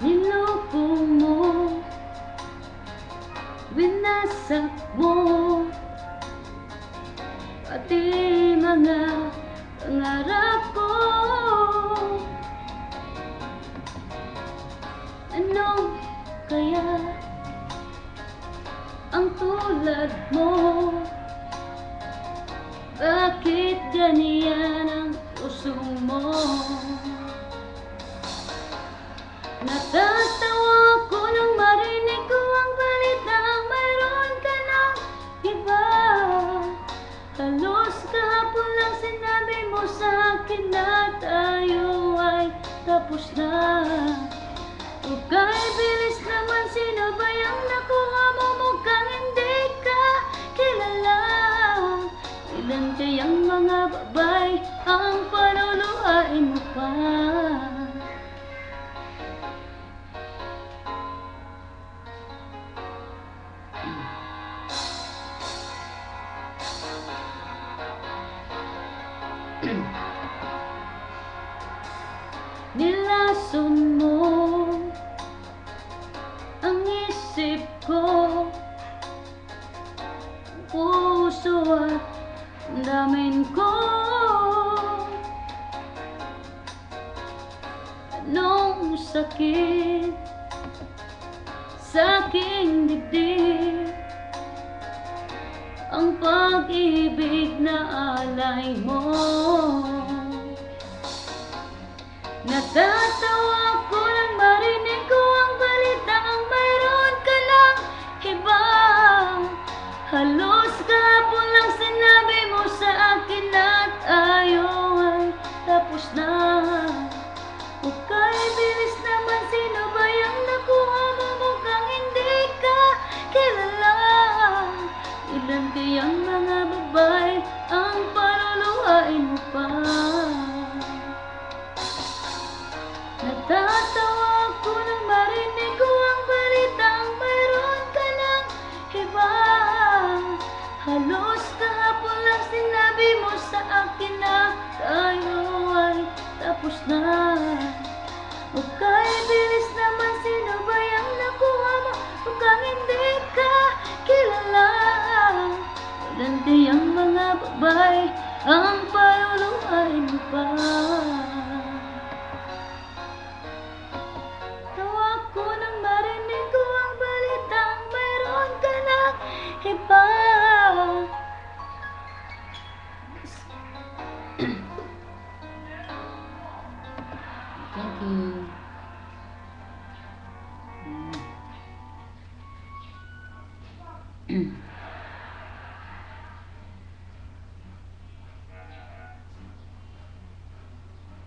Niloko mo, winasak mo, pati mga pangarap ko. Ano kaya ang tulad mo? Bakit ganyan ang puso mo? Natatawa ko nang marinig ko ang balitang mayroon ka ng iba. Halos kahapon lang sinabi mo sa akin na tayo ay tapos na. Okay, bilis naman, sino ba yung nakuha mo? Mukhang hindi ka kilala. Ilan kayang mga babae ang paluluhain mo pa? Nilason mo ang isip ko, puso at damdamin ko. Anong sakit sa aking dibdib, ang pag-ibig na alay mo. Natatawa ko nang marinig ko ang balitang mayroon ka ng iba. Halos kahapon lang sinabi mo sa akin na tayo ay tapos na. Okay, bilis naman, sino ba yung nakuha mo? Mukhang hindi ka kilala. Ilan kayang mga babae ang paluluhain mo pa? Natatawa ko nang marinig ko ang balitang mayroon ka ng iba. Halos kahapon lang sinabi mo sa akin na tayo ay tapos na. Okay, bilis naman, sino ba yung nakuha mo? Mukhang hindi ka kilala. Ilan kayang mga babae ang paluluhain mo pa? Iba. Thank you.